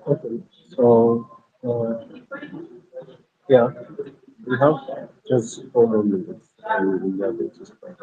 Okay, so yeah, we have just 4 more minutes and we are going to start.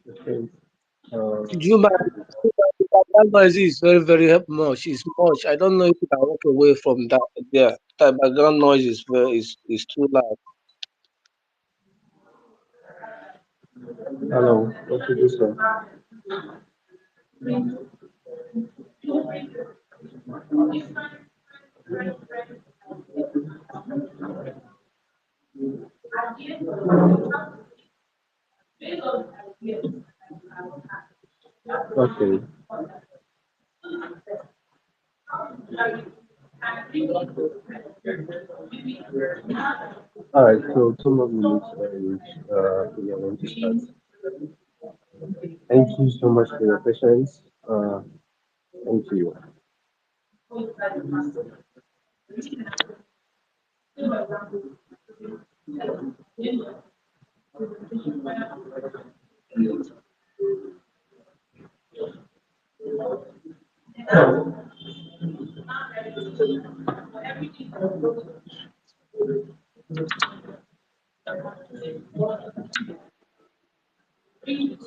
Okay. Uh, Juma, that noise is very, very much. It's much. I don't know if you can walk away from that. There, that background noise is too loud. Hello, what did you say? Okay. All right. So 2 more minutes and we are going to start. Thank you so much for your patience. Thank you.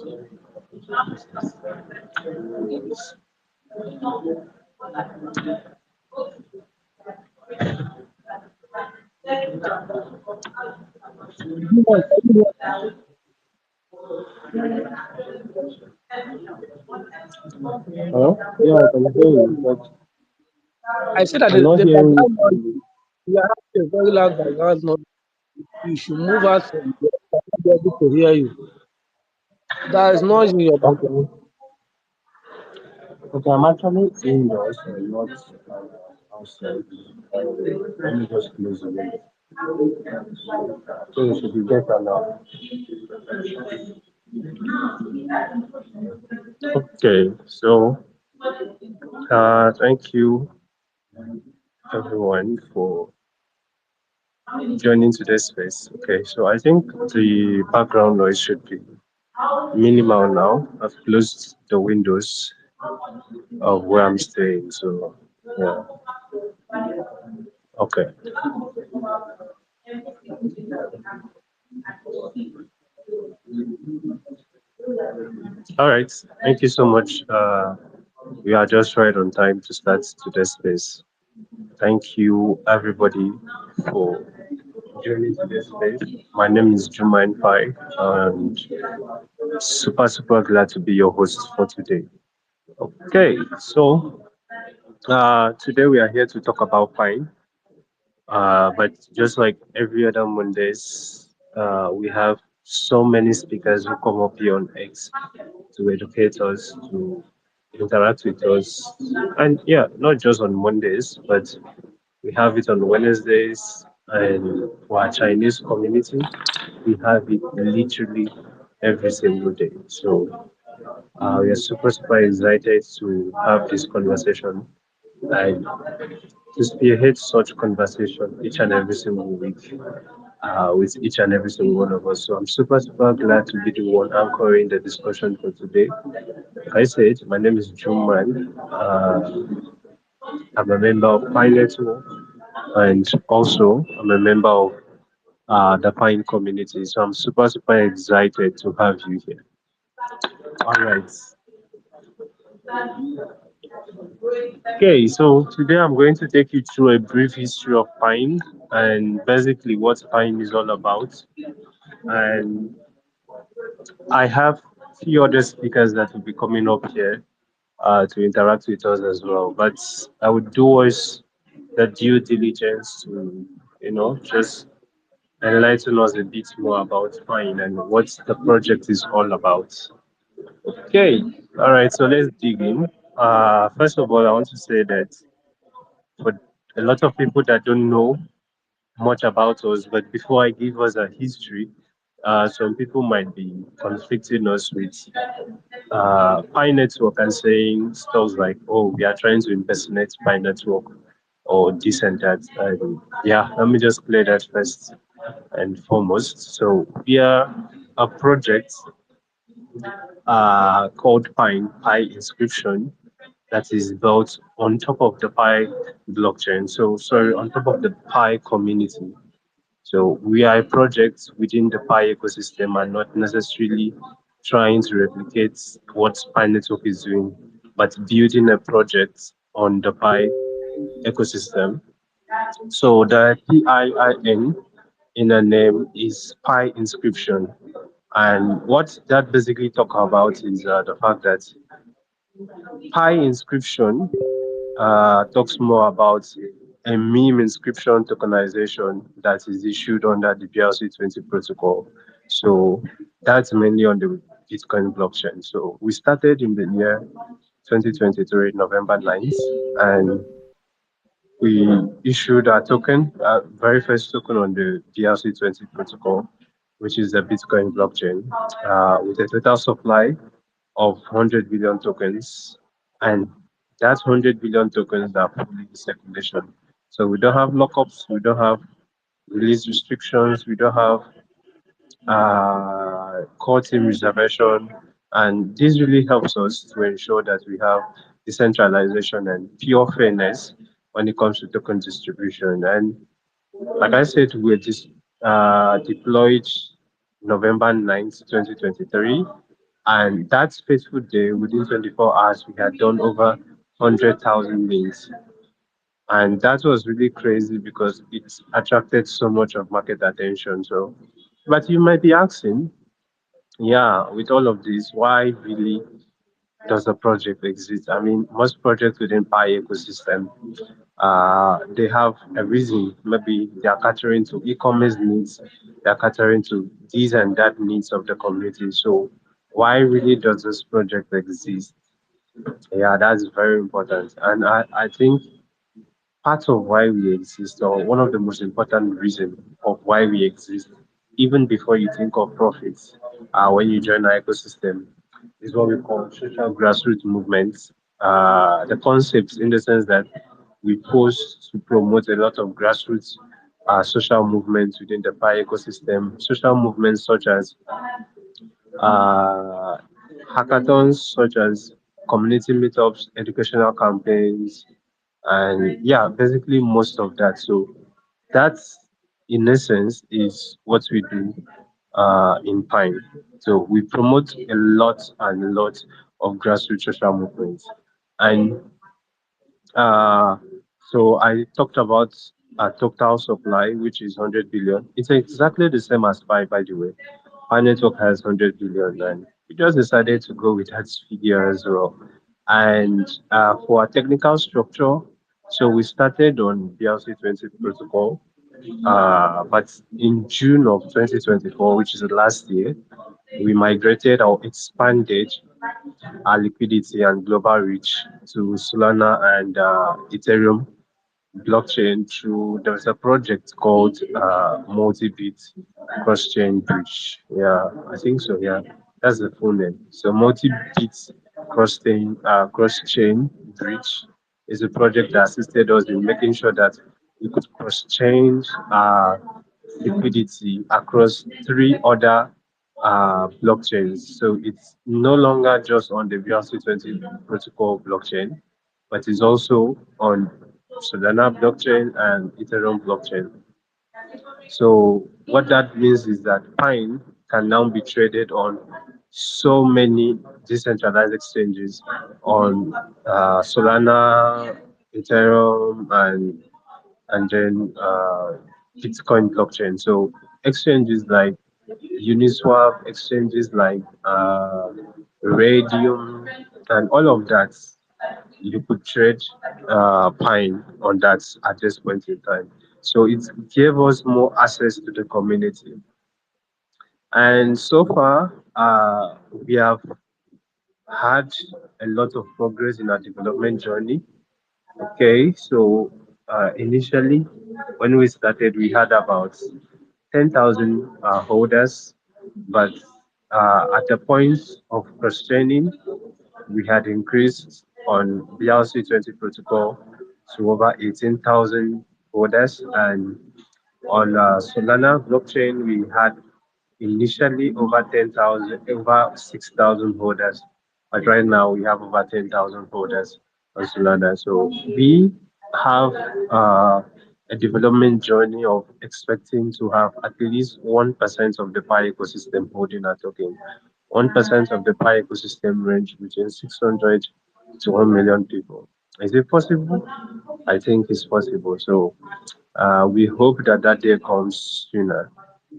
Huh? Yeah, I can hear you, but I said that I'm not the hearing you background noise, clearly. you have a very loud background noise. You should move out from there. I won't be able to hear you. There is noise in your background. Okay. Okay, I'm actually indoors and not outside. Let me just close the window. So it should be better now. Okay, so thank you everyone for joining today's space. Okay, so I think the background noise should be minimal now. I've closed the windows of where I'm staying, so yeah, okay. All right, thank you so much. We are just right on time to start today's space. Thank you everybody for joining today's space. My name is Jumain Pai, and super glad to be your host for today. Okay, so today we are here to talk about Pine. But just like every other Mondays, we have so many speakers who come up here on X to educate us, to interact with us. And yeah, not just on Mondays, but we have it on Wednesdays. And for our Chinese community, we have it literally every single day. So we are super excited to have this conversation. And to spearhead such conversation each and every single week with each and every single one of us. So I'm super glad to be the one anchoring the discussion for today. Like I said, my name is Juman. I'm a member of Piin Network, and also I'm a member of the Pine community. So I'm super excited to have you here. All right. Okay, so today I'm going to take you through a brief history of Pine and basically what Pine is all about. And I have few other speakers that will be coming up here to interact with us as well. But I would do us the due diligence to, just enlighten us a bit more about Pine and what the project is all about. Okay, all right, so let's dig in. First of all, I want to say that for a lot of people that don't know much about us, but before I give us a history, some people might be conflicting us with Pi Network and saying stuff like, oh, we are trying to impersonate Pi Network or this and that. And yeah, let me just clear that first and foremost. So we are a project called Pi Inscription that is built on top of the Pi blockchain. So sorry, on top of the Pi community. So we are a project within the Pi ecosystem and not necessarily trying to replicate what Pi Network is doing, but building a project on the Pi ecosystem. So the PIIN in the name is Pi inscription. And what that basically talk about is the fact that Pi inscription talks more about a meme inscription tokenization that is issued under the BRC20 protocol. So that's mainly on the Bitcoin blockchain. So we started in the year 2023, November 9th, and we issued our token, our very first token on the BRC20 protocol, which is the Bitcoin blockchain, with a total supply of 100 billion tokens. And that 100 billion tokens are fully in circulation. So we don't have lockups, we don't have release restrictions, we don't have core team reservation. And this really helps us to ensure that we have decentralization and pure fairness when it comes to token distribution. And like I said, we're just deployed November 9th, 2023. And that fateful day, within 24 hours, we had done over 100,000 links. And that was really crazy because it attracted so much of market attention. So, but you might be asking, yeah, with all of this, why really does a project exist? I mean, most projects within Pi ecosystem, they have a reason. Maybe they are catering to e-commerce needs, they are catering to these and that needs of the community. So, why really does this project exist? Yeah, that's very important. And I think part of why we exist, or one of the most important reasons of why we exist, even before you think of profits, when you join our ecosystem, is what we call social grassroots movements. The concepts, in the sense that we post to promote a lot of grassroots social movements within the Pi ecosystem, social movements such as uh, hackathons, such as community meetups, educational campaigns, and yeah, basically most of that. So that's in essence is what we do in Pine. So we promote a lot and a lot of grassroots social movements. And uh, so I talked about total supply, which is 100 billion. It's exactly the same as Pi, by the way. Our network has 100 billion, and we just decided to go with that figure as well. And for our technical structure, so we started on BRC20 protocol, but in June of 2024, which is the last year, we migrated or expanded our liquidity and global reach to Solana and Ethereum blockchain through there's a project called multi-bit cross-chain bridge. Yeah, I think so. Yeah, that's the full name. So multi-bit cross-chain bridge is a project that assisted us in making sure that we could cross-chain liquidity across three other blockchains. So it's no longer just on the BRC20 protocol blockchain, but it's also on Solana blockchain and Ethereum blockchain. So what that means is that Pine can now be traded on so many decentralized exchanges on Solana, Ethereum, and then Bitcoin blockchain. So exchanges like Uniswap, exchanges like Radium, and all of that, you could trade Pine on that at this point in time. So it gave us more access to the community. And so far, we have had a lot of progress in our development journey. Okay, so initially, when we started, we had about 10,000 holders, but at the point of cross-training, we had increased on BRC20 protocol to over 18,000 holders, and on Solana blockchain, we had initially over 10,000, over 6,000 holders, but right now we have over 10,000 holders on Solana. So we have a development journey of expecting to have at least 1% of the Pi ecosystem holding a token. 1% of the Pi ecosystem range between 600 to 1 million people. Is it possible? I think it's possible. So we hope that that day comes sooner,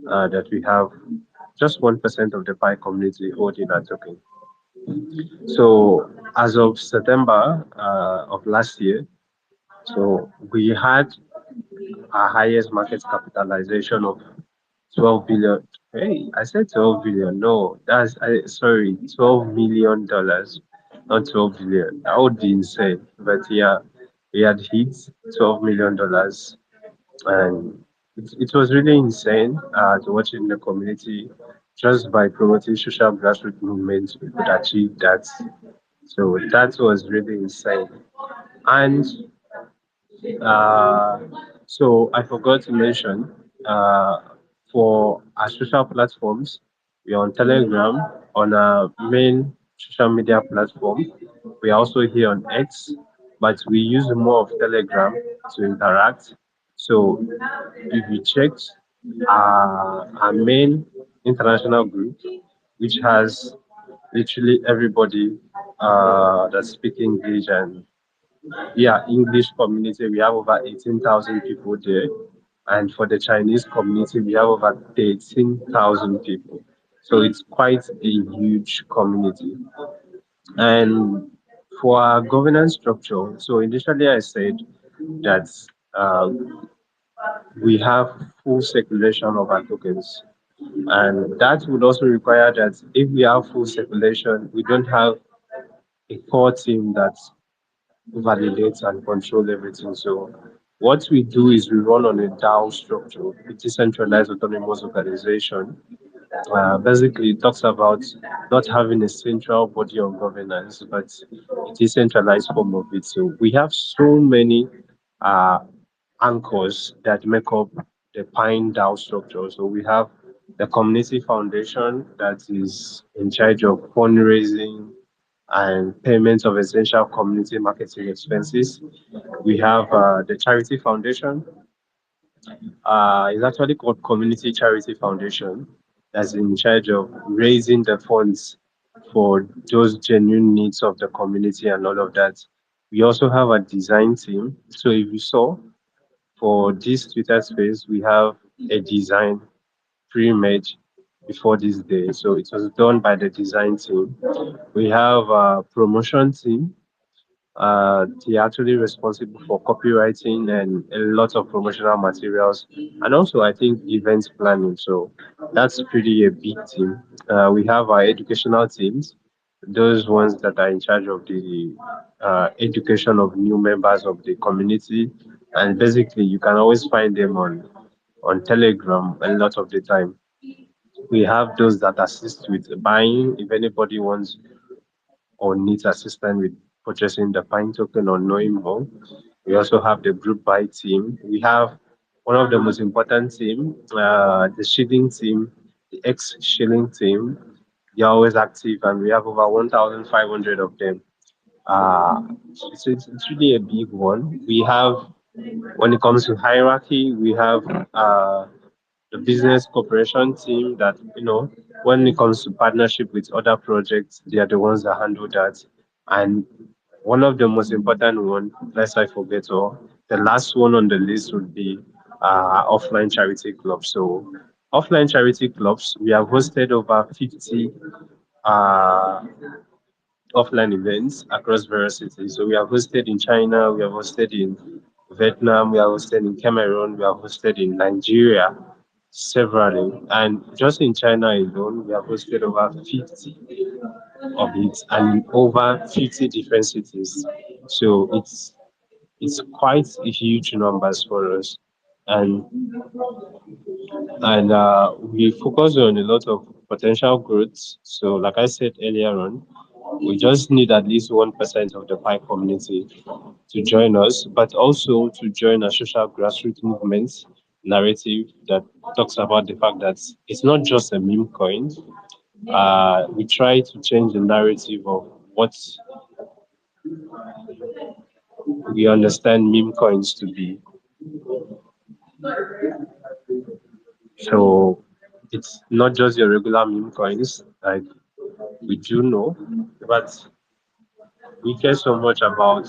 that we have just 1% of the Pi community holding a token. So as of September of last year, so we had our highest market capitalization of 12 billion. Hey, I said 12 billion. No, sorry, $12 million, not 12 billion. That would be insane. But yeah, we had hit $12 million, and it was really insane to watch in the community. Just by promoting social grassroots movements, we could achieve that. So that was really insane. And uh, so I forgot to mention, uh, for our social platforms, we're on Telegram, on our main social media platform. We are also here on X, but we use more of Telegram to interact. So if you check our main international group, which has literally everybody that speak English, and yeah, English community, we have over 18,000 people there. And for the Chinese community, we have over 13,000 people. So it's quite a huge community. And for our governance structure, so initially I said that uh, we have full circulation of our tokens. And that would also require that if we have full circulation, we don't have a core team that validates and control everything. So what we do is we run on a DAO structure, a decentralized autonomous organization. Basically, it talks about not having a central body of governance, but a decentralized form of it. So we have so many uh, anchors that make up the Pine DAO structure. So we have the community foundation that is in charge of fundraising and payments of essential community marketing expenses. We have the charity foundation. It's actually called Community Charity Foundation, that's in charge of raising the funds for those genuine needs of the community and all of that. We also have a design team. So if you saw, for this Twitter space, we have a design pre-made before this day. So it was done by the design team. We have a promotion team. They are actually responsible for copywriting and a lot of promotional materials, and also I think events planning. So that's pretty a big team. We have our educational teams, those ones that are in charge of the education of new members of the community, and basically you can always find them on Telegram a lot of the time. We have those that assist with buying if anybody wants or needs assistance with purchasing the Pine token or knowing more. We also have the group buy team. We have one of the most important team, the shilling team, the ex shilling team. They're always active, and we have over 1,500 of them. Uh, it's really a big one. We have, when it comes to hierarchy, we have the business cooperation team that, when it comes to partnership with other projects, they are the ones that handle that. And one of the most important one, lest I forget, or the last one on the list would be offline charity clubs. So offline charity clubs, we have hosted over 50 uh, offline events across various cities. So we have hosted in China, we have hosted in Vietnam, we have hosted in Cameroon, we have hosted in Nigeria severally. And just in China alone, we have hosted over 50 of it and in over 50 different cities. So it's quite a huge numbers for us. And we focus on a lot of potential growth. So like I said earlier on, we just need at least 1% of the Pi community to join us, but also to join a social grassroots movement narrative that talks about the fact that it's not just a meme coin. We try to change the narrative of what we understand meme coins to be. So it's not just your regular meme coins, like we do know, but we care so much about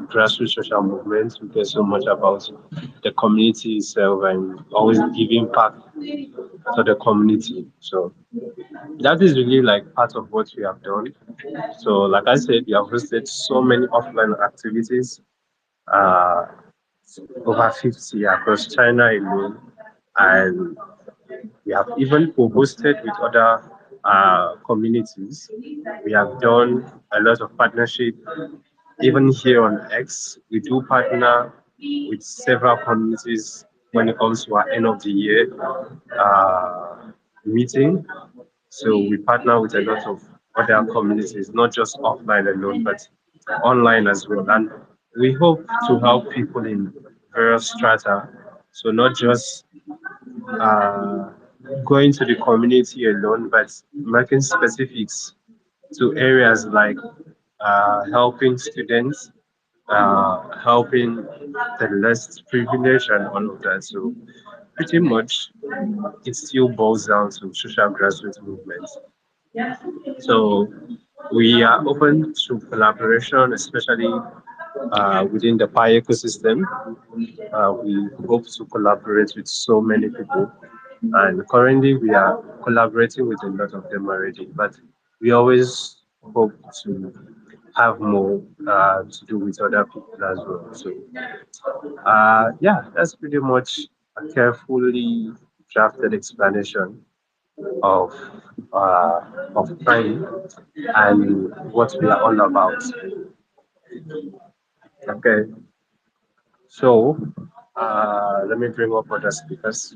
grassroots social movements. We care so much about the community itself and always giving back to the community. So that is really like part of what we have done. So, like I said, we have hosted so many offline activities, uh, over 50 across China alone, and we have even co-hosted with other communities. We have done a lot of partnership. Even here on X, we do partner with several communities when it comes to our end of the year uh, meeting. So we partner with a lot of other communities, not just offline alone, but online as well. And we hope to help people in various strata. So not just uh, going to the community alone, but making specifics to areas like helping students, helping the less privileged, and all of that. So pretty much it still boils down to social grassroots movements. So we are open to collaboration, especially within the Pi ecosystem. We hope to collaborate with so many people, and currently we are collaborating with a lot of them already. But we always hope to have more to do with other people as well. So yeah, that's pretty much a carefully drafted explanation of uh, of time and what we are all about. Okay, so let me bring up other speakers.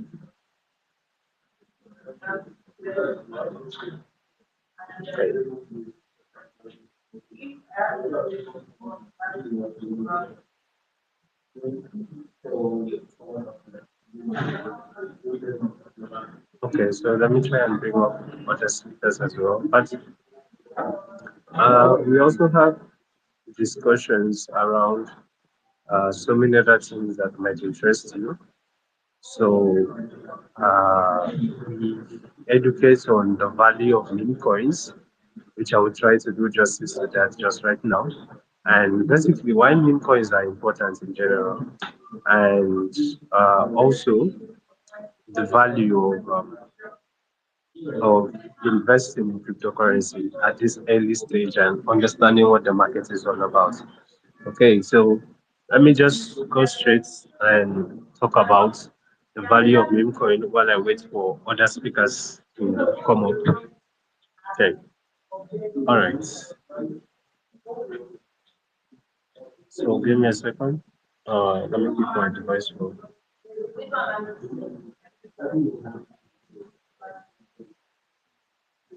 Okay. Okay, so let me try and bring up other speakers as well. But we also have discussions around so many other things that might interest you. So we educate on the value of meme coins, which I will try to do justice to that just right now. And basically, why meme coins are important in general, and also the value of investing in cryptocurrency at this early stage and understanding what the market is all about. Okay, so let me just go straight and talk about the value of meme coin while I wait for other speakers to come up. Okay, all right. So give me a second. Let me keep my device for.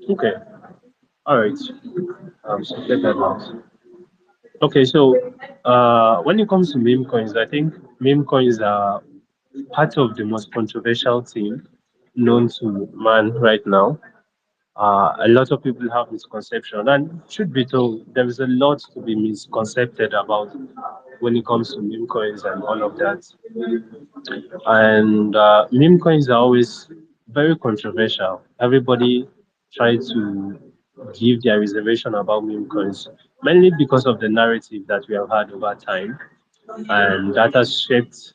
Okay, all right. So get that out. Okay, so when it comes to meme coins, I think meme coins are part of the most controversial thing known to man right now. A lot of people have misconception, and truth be told, there is a lot to be misconcepted about when it comes to meme coins and all of that. And meme coins are always very controversial. Everybody try to give their reservation about meme coins, mainly because of the narrative that we have had over time, and that has shaped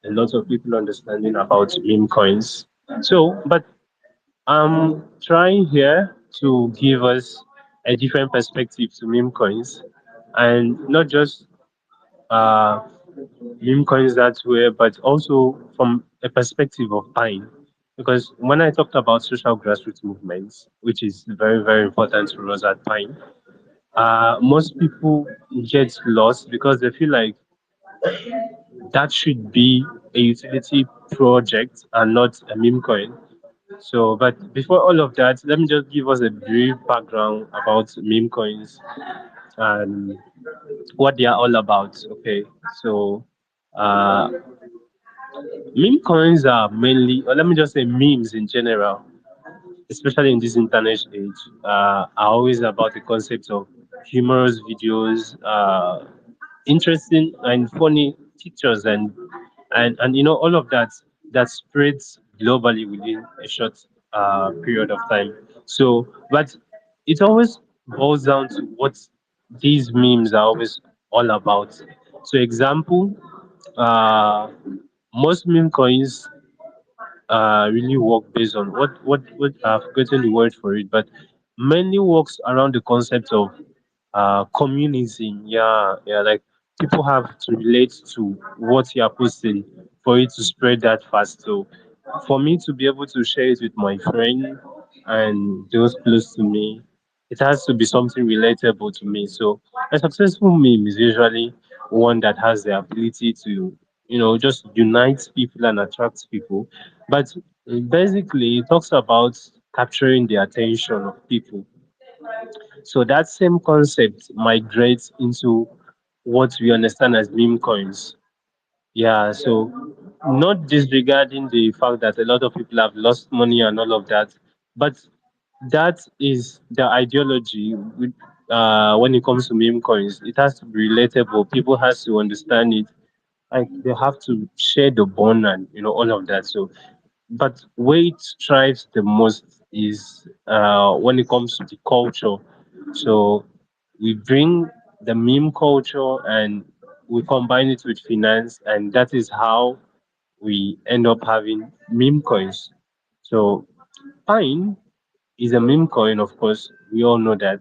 a lot of people understanding about meme coins. So, but I'm trying here to give us a different perspective to meme coins, and not just uh, meme coins that way, but also from a perspective of Pine. Because when I talked about social grassroots movements, which is very, very important to us at Pine, most people get lost because they feel like that should be a utility project and not a meme coin. So, but before all of that, let me just give us a brief background about meme coins and what they are all about. Okay, so uh, meme coins are mainly, or let me just say memes in general, especially in this internet age, are always about the concept of humorous videos, interesting and funny pictures, and all of that that spreads globally within a short period of time. So, but it always boils down to what these memes are always all about. So, example, uh, most meme coins really work based on what I've forgotten the word for it, but mainly works around the concept of communism. Yeah, yeah, like people have to relate to what you are posting for it to spread that fast. So for me to be able to share it with my friend and those close to me, it has to be something relatable to me. So a successful meme is usually one that has the ability to, just unite people and attract people. But basically, it talks about capturing the attention of people. So that same concept migrates into what we understand as meme coins. Yeah, so not disregarding the fact that a lot of people have lost money and all of that, but that is the ideology when it comes to meme coins. It has to be relatable. People has to understand it. Like they have to share the bond and all of that. So, but where it thrives the most is when it comes to the culture. So we bring the meme culture and we combine it with finance, and that is how we end up having meme coins. So Pine is a meme coin, of course, we all know that,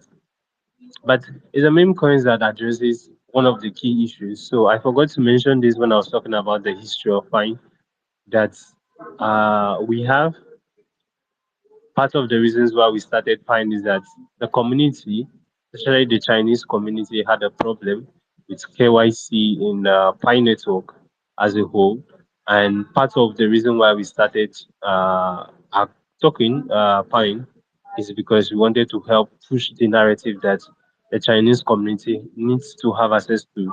but it's a meme coin that addresses one of the key issues. So I forgot to mention this when I was talking about the history of Pine, that we have part of the reasons why we started Pine is that the community, especially the Chinese community, had a problem with KYC in Pine Network as a whole. And part of the reason why we started talking Pine is because we wanted to help push the narrative that the Chinese community needs to have access to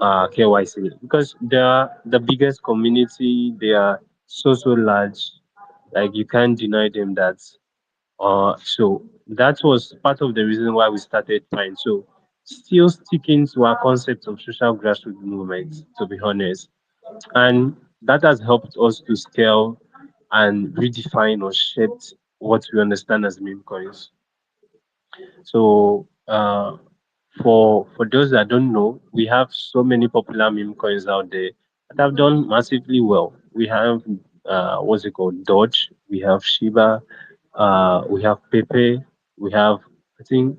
KYC because they are the biggest community. They are so large. Like you can't deny them that. So that was part of the reason why we started Pine. So still sticking to our concept of social grassroots movements, to be honest, and that has helped us to scale and redefine or shape what we understand as meme coins. So for those that don't know, we have so many popular meme coins out there that have done massively well. We have what's it called, Dodge. We have Shiba. We have Pepe. We have, I think,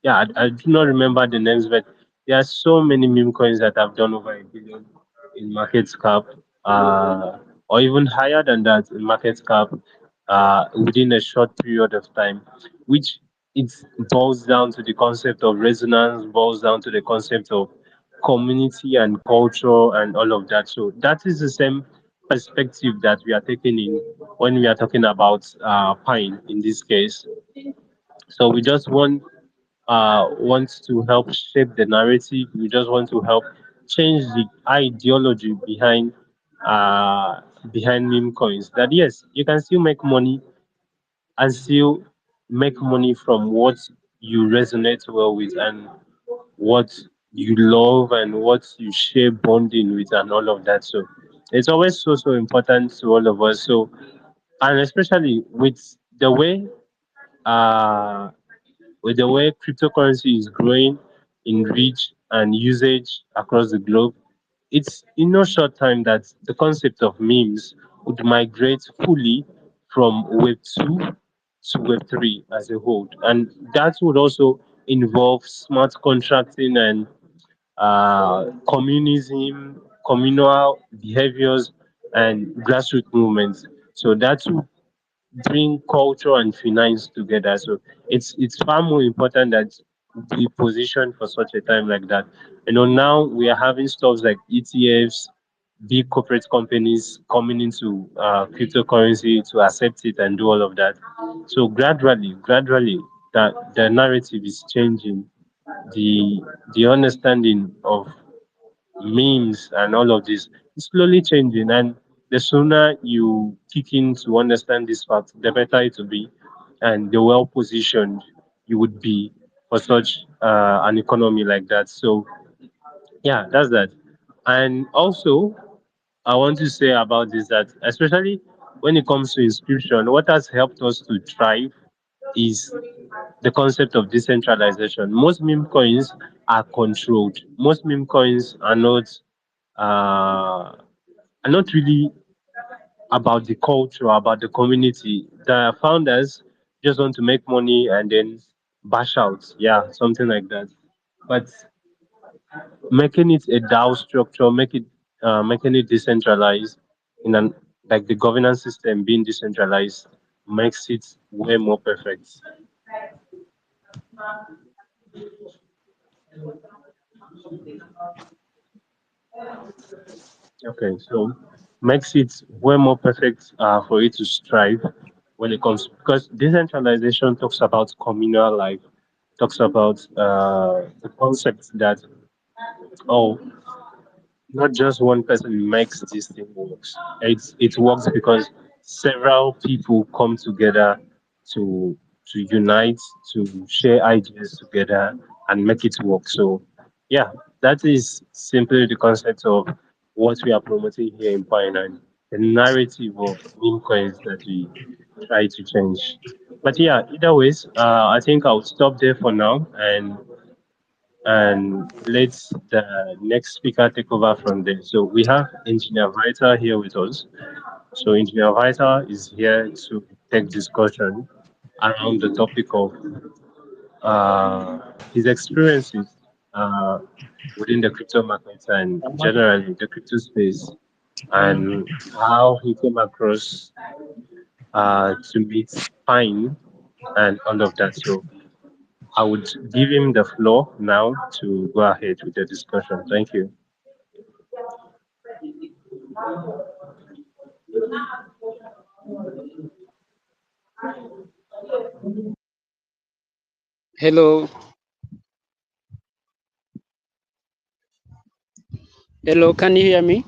yeah, I do not remember the names, but there are so many meme coins that have done over a billion in market cap, or even higher than that in market cap, within a short period of time, which it boils down to the concept of resonance, boils down to the concept of community and culture and all of that. So that is the same perspective that we are taking in when we are talking about Pine in this case. So we just want to help shape the narrative. We just want to help change the ideology uh, behind meme coins. That yes, you can still make money and still make money from what you resonate well with and what you love and what you share bonding with and all of that. So it's always so important to all of us. So and especially uh with the way cryptocurrency is growing in reach and usage across the globe, it's in no short time that the concept of memes would migrate fully from Web 2 to Web 3 as a whole. And that would also involve smart contracting and communism, communal behaviors, and grassroots movements. So that would bring culture and finance together. So it's far more important that we position for such a time like that. Now we are having stuff like ETFs, big corporate companies coming into cryptocurrency to accept it and do all of that. So gradually, that the narrative is changing. The the understanding of memes and all of this is slowly changing. And the sooner you kick in to understand this fact, the better it will be, and the well positioned you would be for such an economy like that. So yeah, that's that. And also, I want to say about this that especially when it comes to inscription, what has helped us to thrive is the concept of decentralization. Most meme coins are controlled. Most meme coins uh, are not really about the culture, about the community. The founders just want to make money and then bash out. Yeah, something like that. But making it a DAO structure, making it decentralized in an like the governance system being decentralized makes it way more perfect. Okay, so makes it way more perfect for it to strive when it comes because decentralization talks about communal life, talks about the concept that oh, not just one person makes this thing works. It works because several people come together to unite, to share ideas together and make it work. So yeah, that is simply the concept of what we are promoting here in Pioneer, the narrative of meme coins that try to change. But yeah, either ways, I think I'll stop there for now and let the next speaker take over from there. So we have Engineer Vita here with us. So Engineer Vita is here to take discussion around the topic of his experiences uh, within the crypto market and generally the crypto space, and how he came across to meet Pine and all of that. So I would give him the floor now to go ahead with the discussion. Thank you. Hello, hello. Can you hear me,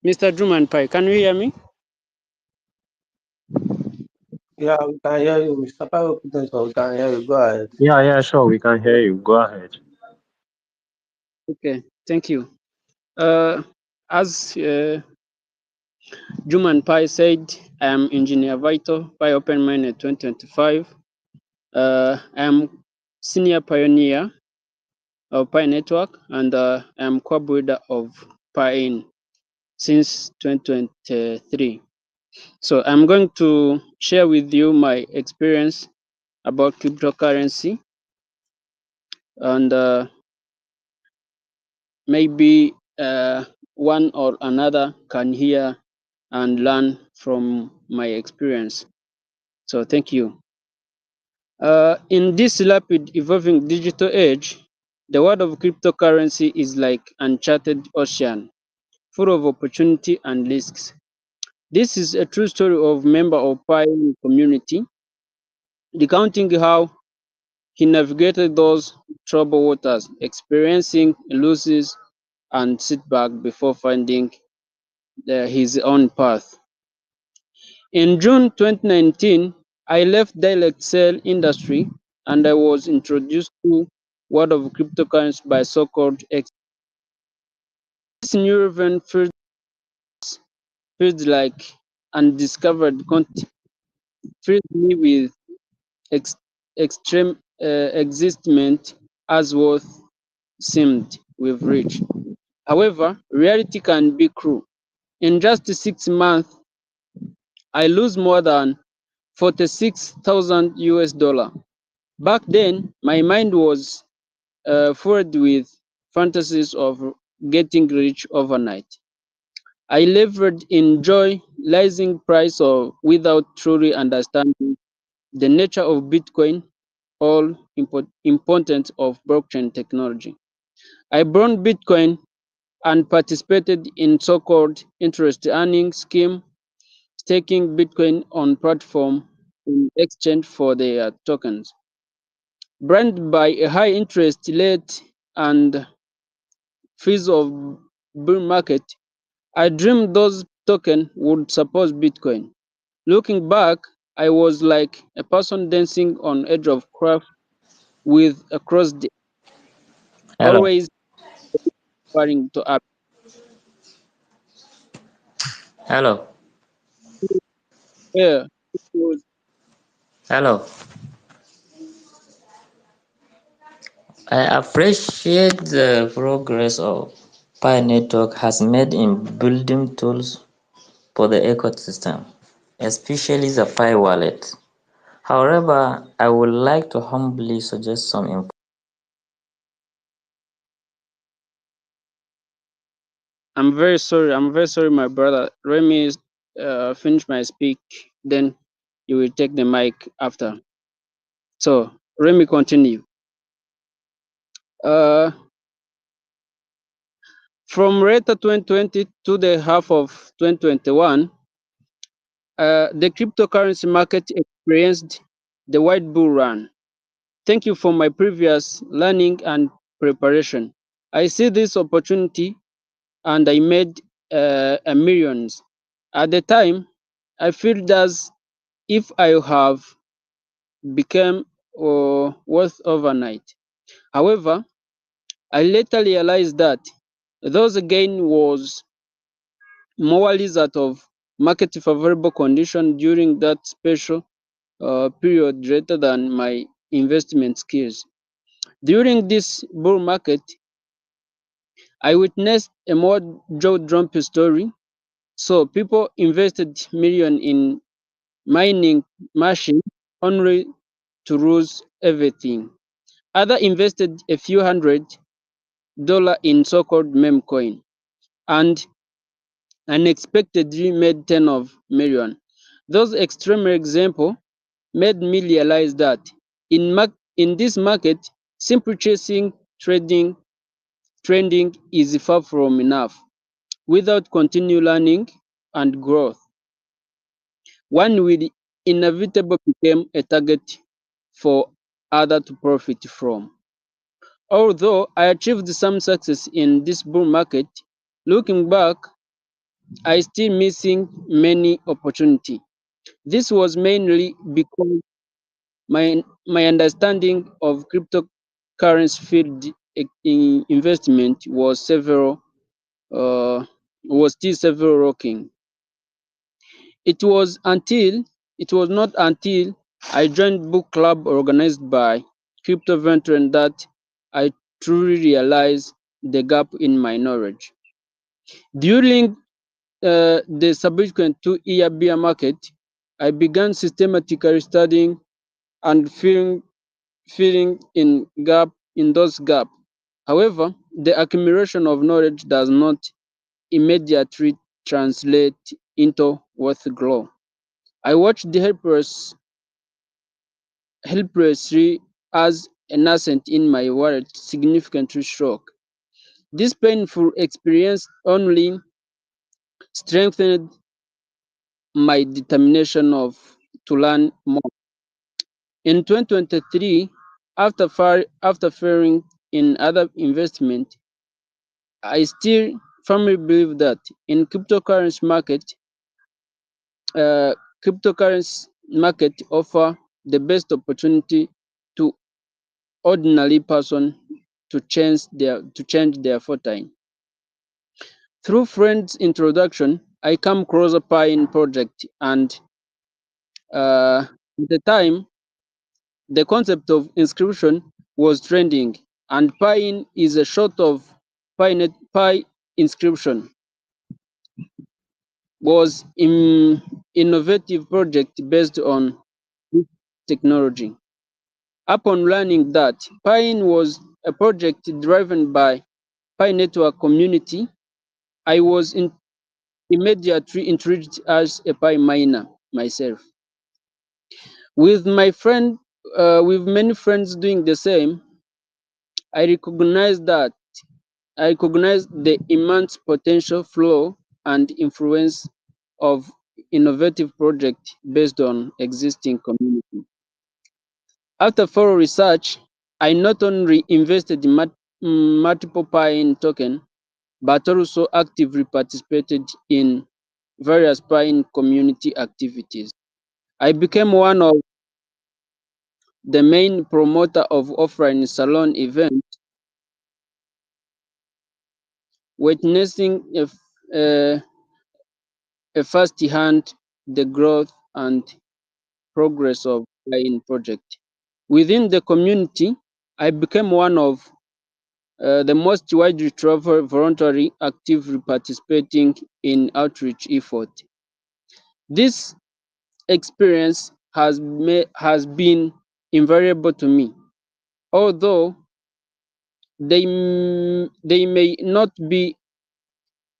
Mr. Drummond Pai? Can you hear me? Yeah, we can hear you, Mr. Power Potential. We can hear you. Go ahead. Yeah, yeah, sure. We can hear you. Go ahead. Okay, thank you. As Drummond Pai said, I am Engineer Vito Pai OpenMine 2025. I am Senior Pioneer of Pi Network, and I am co-builder of Piin since 2023. So I'm going to share with you my experience about cryptocurrency, and maybe one or another can hear and learn from my experience. So thank you. In this rapid evolving digital age, the world of cryptocurrency is like uncharted ocean, full of opportunity and risks. This is a true story of member of Pi community, recounting how he navigated those troubled waters, experiencing losses and setbacks before finding his own path. In June 2019, I left direct sale industry and I was introduced to world of cryptocurrency by so-called this new event feels like undiscovered content, filled me with ex- extreme excitement as worth seemed we've reached. However, reality can be cruel. In just 6 months, I lose more than 46,000 US dollar. Back then, my mind was filled with fantasies of getting rich overnight. I levered in joy, rising price of without truly understanding the nature of Bitcoin, all important of blockchain technology. I burned Bitcoin and participated in so-called interest earning scheme, staking Bitcoin on platform in exchange for their tokens. Branded by a high interest rate and fees of bull market, I dreamed those tokens would support Bitcoin. Looking back, I was like a person dancing on edge of craft with a crossed Hello, always referring to up hello, here. It was hello. I appreciate the progress of Pi Network has made in building tools for the ecosystem, especially the Pi wallet. However, I would like to humbly suggest some I'm very sorry, my brother. Let me finish my speak, then you will take the mic after. So let me continue. Uh, from later 2020 to the half of 2021, the cryptocurrency market experienced the white bull run. Thank you for my previous learning and preparation. I see this opportunity and I made a millions. At the time, I feel as if I have become worth overnight. However, I later realized that Those again was morally that of market favorable condition during that special period rather than my investment skills. During this bull market, I witnessed a more jaw-dropping story. So people invested millions in mining machines only to lose everything. Others invested a few $100 in so-called meme coin and unexpectedly made 10 of million. Those extreme examples made me realize that in this market, simple chasing trending is far from enough. Without continued learning and growth, one will inevitably become a target for others to profit from. Although I achieved some success in this bull market, looking back, I still missing many opportunities. This was mainly because my understanding of cryptocurrency field investment uh, was still several rocking. It was not until I joined book club organized by crypto veteran that I truly realized the gap in my knowledge. During the subsequent 2-year bear market, I began systematically studying and filling in those gaps. However, the accumulation of knowledge does not immediately translate into worth glow. I watched the helplessly as a nascent in my wallet significantly shock. This painful experience only strengthened my determination to learn more. In 2023, after failing in other investment, I still firmly believe that in uh, cryptocurrency market offer the best opportunity to ordinary person to change their fortune. Through friends' introduction, I come across a Piin project, and at the time, the concept of inscription was trending, and Piin is a short of Pi inscription was an innovative project based on this technology. Upon learning that Piin was a project driven by Pi Network community, I was immediately intrigued as a Pi miner myself. With with many friends doing the same, I recognized the immense potential, flow, and influence of innovative projects based on existing community. After thorough research, I not only invested in multiple Piin token, but also actively participated in various Piin community activities. I became one of the main promoter of offline salon events, witnessing a first-hand the growth and progress of Piin project. Within the community, I became one of the most widely traveled voluntary actively participating in outreach effort. This experience has been invaluable to me, although they may not be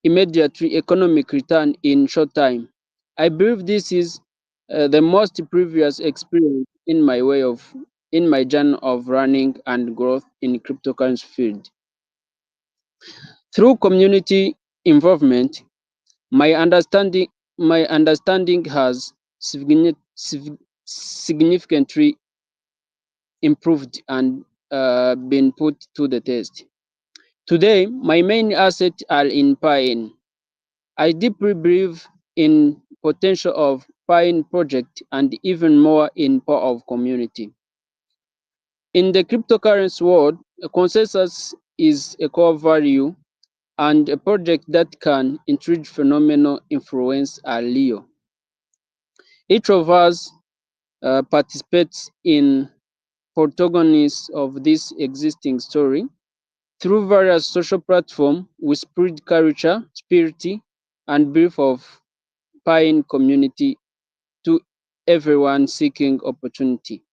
immediately economic return in short time. I believe this is the most previous experience in my journey of running and growth in cryptocurrency field. Through community involvement, my understanding my understanding has significantly improved and been put to the test. Today, my main assets are in Piin. I deeply believe in potential of Piin project and even more in power of community. In the cryptocurrency world, a consensus is a core value and a project that can introduce phenomenal influence are Leo. Each of us participates in protagonists of this existing story. Through various social platforms, we spread culture, spirit, and belief of Piin community to everyone seeking opportunity.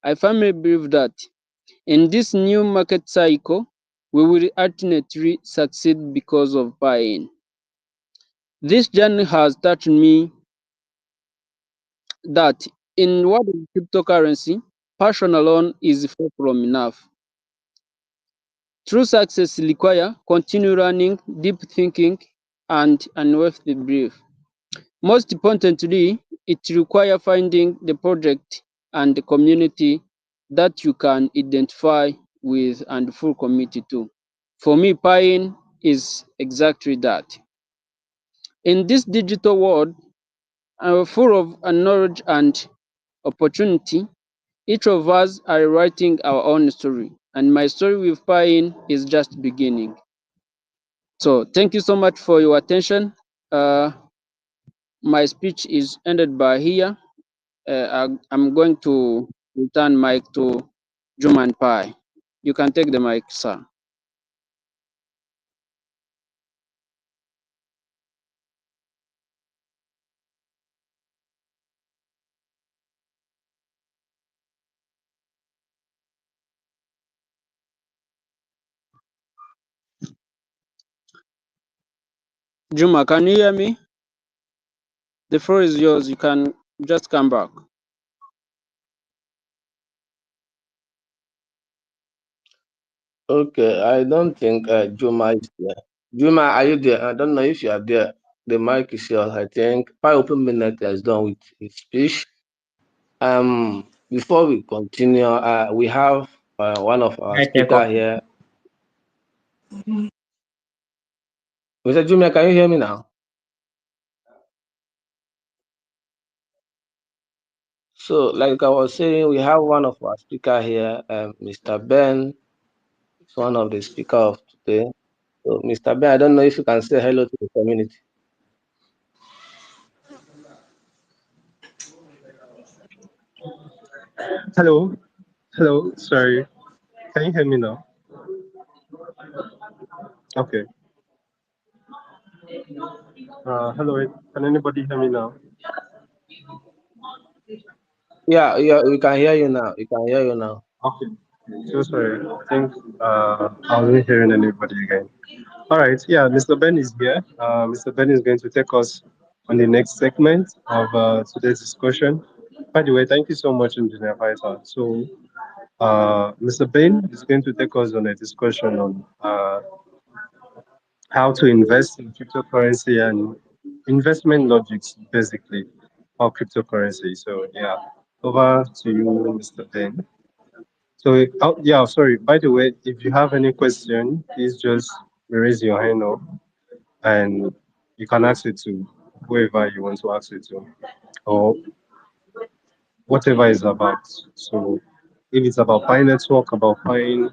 I firmly believe that in this new market cycle, we will ultimately succeed because of Piin. This journey has taught me that in world of cryptocurrency, passion alone is far from enough. True success requires continued learning, deep thinking, and unwavering belief. Most importantly, it requires finding the project and the community that you can identify with and full committed to. For me, Piin is exactly that. In this digital world, full of knowledge and opportunity, each of us are writing our own story, and my story with Piin is just beginning. So, thank you so much for your attention. My speech is ended by here. I'm going to return mic to Juma and Pai. You can take the mic, sir. Juma, can you hear me? The floor is yours. You can just come back. Okay, I don't think Juma is there. Juma, are you there? I don't know if you are there. The mic is yours. I think Pi Open Minute is done with his speech. Before we continue, we have one of our I take speaker up. here. Mr. Juma, can you hear me now? So, like I was saying, we have one of our speaker here, Mr. Ben. Is one of the speaker of today. So, Mr. Ben, I don't know if you can say hello to the community. Hello, hello. Sorry, can you hear me now? Okay. Hello. Can anybody hear me now? Yeah, yeah, we can hear you now. We can hear you now. Okay. So sorry. I think I wasn't hearing anybody again. All right. Yeah, Mr. Ben is here. Mr. Ben is going to take us on the next segment of today's discussion. By the way, thank you so much, Engineer Faisal. So, Mr. Ben is going to take us on a discussion on how to invest in cryptocurrency and investment logics, basically, of cryptocurrency. So, yeah, over to you, Mr. Ben. So, oh, yeah, sorry. By the way, if you have any question, please just raise your hand up and you can ask it to whoever you want to ask it to, or whatever it's about. So, if it's about Pi Network, about Pi,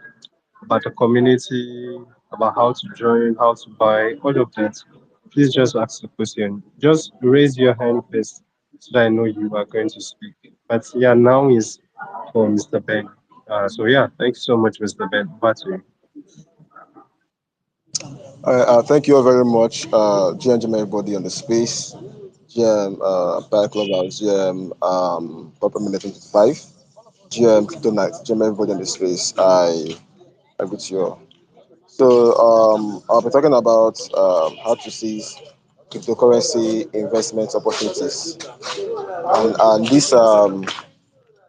about the community, about how to join, how to buy, all of that, please just ask the question. Just raise your hand first so that I know you are going to speak. But yeah, now is for Mr. Ben. So yeah, thank you so much, Mr. Ben. Back to you. Thank you all very much, GM, everybody on the space, GM, Back Clubhouse, GM, Purple Minute 25, GM, Crypto Night, GM, everybody on the space. I greet you all. So, I'll be talking about how to seize cryptocurrency investment opportunities. And this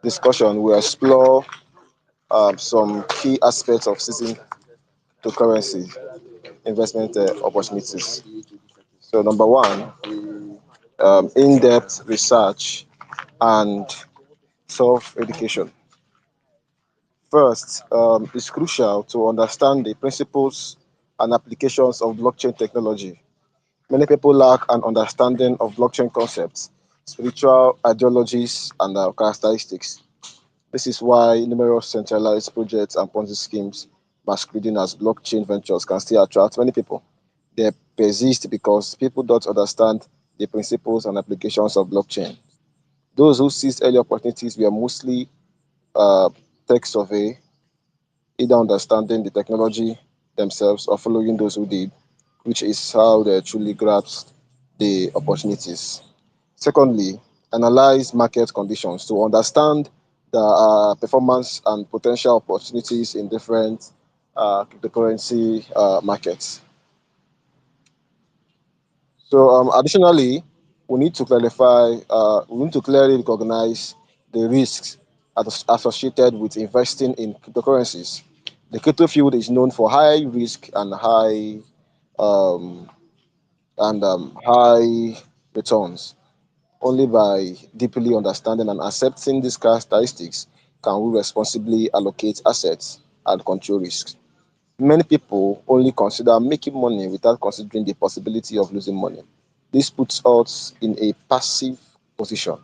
discussion will explore some key aspects of seizing cryptocurrency investment opportunities. So, number one, in-depth research and self-education. First, it's crucial to understand the principles and applications of blockchain technology. Many people lack an understanding of blockchain concepts, spiritual ideologies, and characteristics. This is why numerous centralized projects and Ponzi schemes masquerading as blockchain ventures can still attract many people. They persist because people don't understand the principles and applications of blockchain. Those who seized early opportunities were mostly uh, tech survey, either understanding the technology themselves or following those who did, which is how they truly grasped the opportunities. Secondly, analyze market conditions to understand the performance and potential opportunities in different cryptocurrency markets. So, additionally, we need to clearly recognize the risks associated with investing in cryptocurrencies. The crypto field is known for high risk and um, high returns. Only by deeply understanding and accepting these characteristics can we responsibly allocate assets and control risks. Many people only consider making money without considering the possibility of losing money. This puts us in a passive position.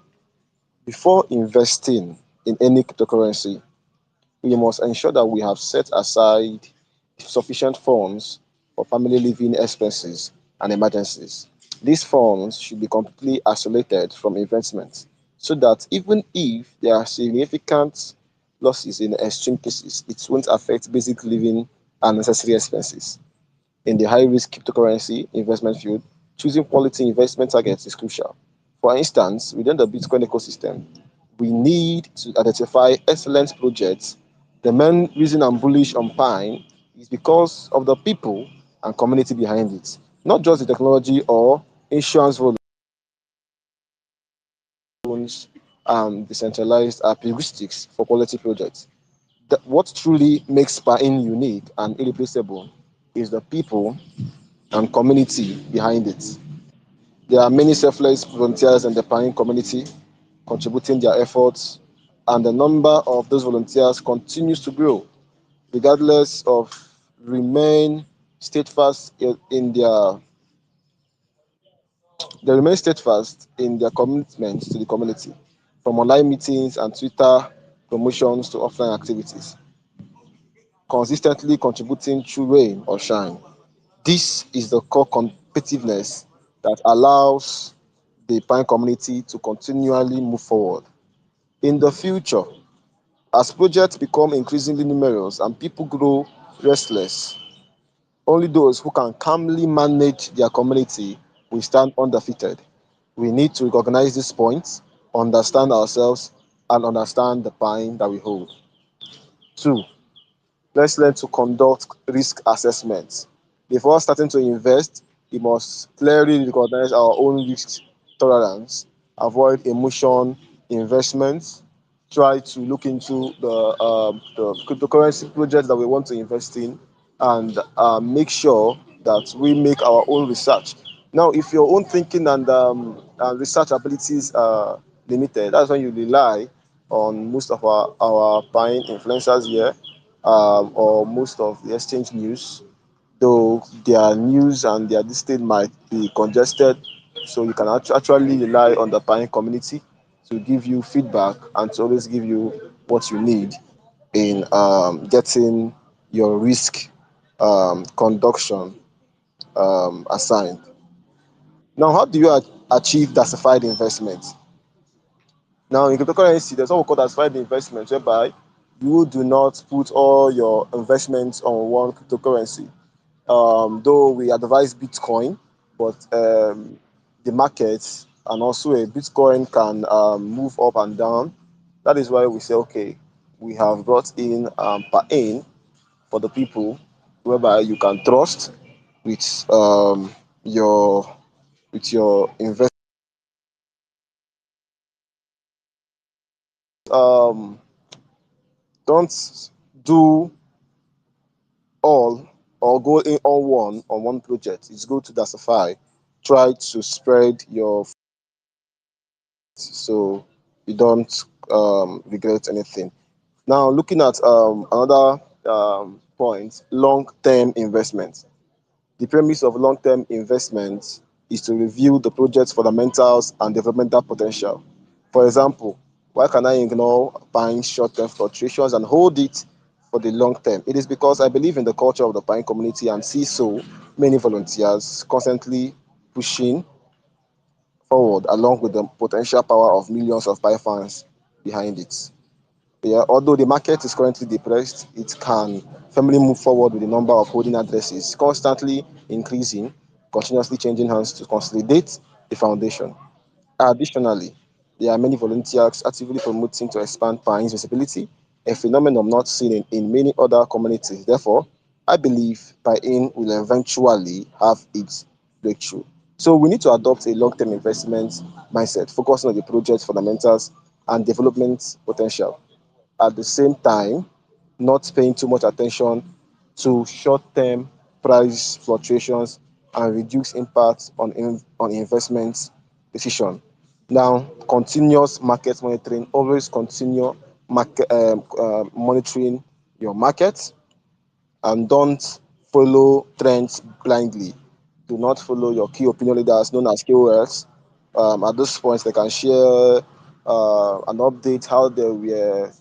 Before investing in any cryptocurrency, we must ensure that we have set aside sufficient funds for family living expenses and emergencies. These funds should be completely isolated from investments so that even if there are significant losses in extreme cases, it won't affect basic living and necessary expenses. In the high risk cryptocurrency investment field, choosing quality investment targets is crucial. For instance, within the Bitcoin ecosystem, we need to identify excellent projects. The main reason I'm bullish on Pine is because of the people and community behind it, not just the technology or insurance volumes decentralized heuristics for quality projects. What truly makes Pine unique and irreplaceable is the people and community behind it. There are many selfless volunteers in the Pine community contributing their efforts, and the number of those volunteers continues to grow, regardless of remain steadfast in their they remain steadfast in their commitment to the community, from online meetings and Twitter promotions to offline activities, consistently contributing through rain or shine. This is the core competitiveness that allows the Pine community to continually move forward. In the future, as projects become increasingly numerous and people grow restless, only those who can calmly manage their community will stand undefeated. We need to recognize these points, understand ourselves, and understand the Pine that we hold. Two, let's learn to conduct risk assessments. Before starting to invest, we must clearly recognize our own risk tolerance, avoid emotion investments, try to look into the cryptocurrency projects that we want to invest in, and make sure that we make our own research. Now, if your own thinking and research abilities are limited, that's when you rely on most of our buying influencers here, or most of the exchange news, though their news and their listing might be congested. So you can actually rely on the buying community to give you feedback and to always give you what you need in getting your risk conduction assigned. Now, how do you achieve diversified investment? Now, in cryptocurrency, there's what we call diversified investment, whereby you do not put all your investments on one cryptocurrency. Though we advise Bitcoin, but the markets and also a Bitcoin can move up and down. That is why we say, okay, we have brought in Piin for the people, whereby you can trust with your investment. Um, don't do all or go in on one project. It's good to diversify. Try to spread your so you don't regret anything. Now, looking at another point, long-term investment. The premise of long-term investment is to review the project's fundamentals and developmental potential. For example, why can I ignore buying short-term fluctuations and hold it for the long term. It is because I believe in the culture of the Pine community and see so many volunteers constantly pushing forward along with the potential power of millions of Pine fans behind it. Yeah, although the market is currently depressed, it can firmly move forward with the number of holding addresses constantly increasing, continuously changing hands to consolidate the foundation. Additionally, there are many volunteers actively promoting to expand Pine's visibility, a phenomenon not seen in many other communities. Therefore, I believe Pine will eventually have its breakthrough. So we need to adopt a long-term investment mindset, focusing on the project's fundamentals and development potential. At the same time, not paying too much attention to short-term price fluctuations and reduce impact on investment decision. Now, continuous market monitoring, always continue monitoring your market and don't follow trends blindly. Do not follow your key opinion leaders known as KOLs. At those points, they can share an update how they were,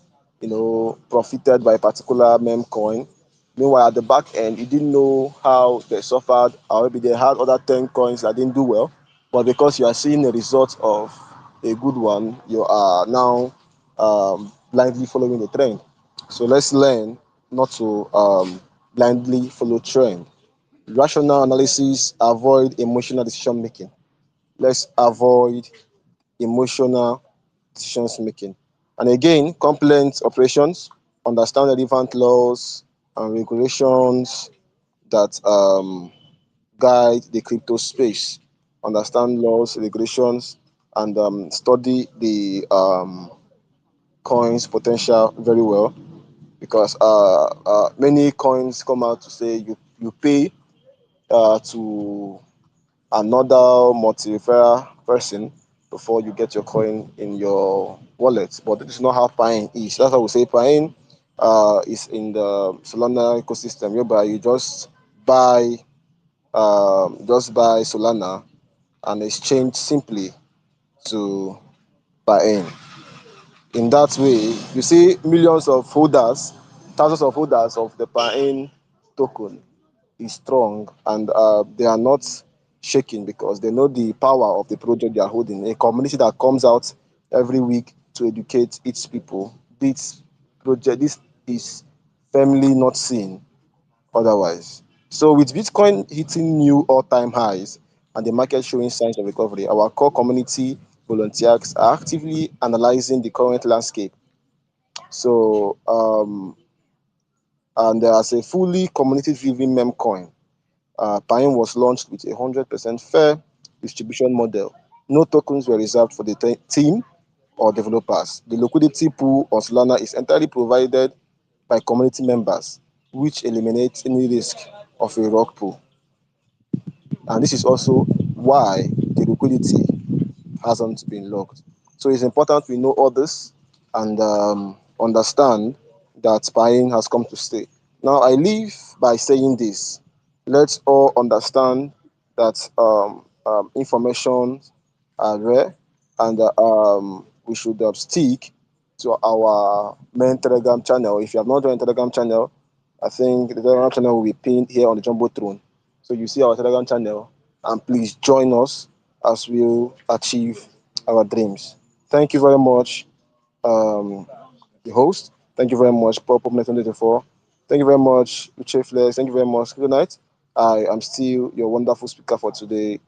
profited by a particular meme coin. Meanwhile, at the back end, you didn't know how they suffered, or maybe they had other 10 coins that didn't do well. But because you are seeing the result of a good one, you are now blindly following the trend. So let's learn not to blindly follow trend. Rational analysis, avoid emotional decision making. Let's avoid emotional decisions making. And again, compliance operations, understand relevant laws and regulations that guide the crypto space. Understand laws, regulations, and study the coins potential very well because many coins come out to say you pay to another multi-referral person before you get your coin in your wallet. But this is not how Pine is. That's why we say Pine is in the Solana ecosystem, whereby you just buy Solana and exchange simply to Pine. In that way, you see millions of holders, thousands of holders of the Pine token is strong and they are not shaking because they know the power of the project they are holding. A community that comes out every week to educate its people. This is firmly not seen otherwise. So with Bitcoin hitting new all-time highs and the market showing signs of recovery, our core community volunteers are actively analyzing the current landscape. So and as a fully community-driven meme coin, Piin was launched with a 100% fair distribution model. No tokens were reserved for the team or developers. The liquidity pool on Solana is entirely provided by community members, which eliminates any risk of a rug pull. And this is also why the liquidity hasn't been locked. So it's important we know all this and understand that buying has come to stay. Now, I leave by saying this. Let's all understand that information are rare and we should stick to our main Telegram channel. If you have not joined the Telegram channel, I think the Telegram channel will be pinned here on the Jumbotron. So you see our Telegram channel and please join us as we achieve our dreams. Thank you very much, the host. Thank you very much, Pop Net 24. Thank you very much, Uche Flex. Thank you very much. Good night. I am still your wonderful speaker for today,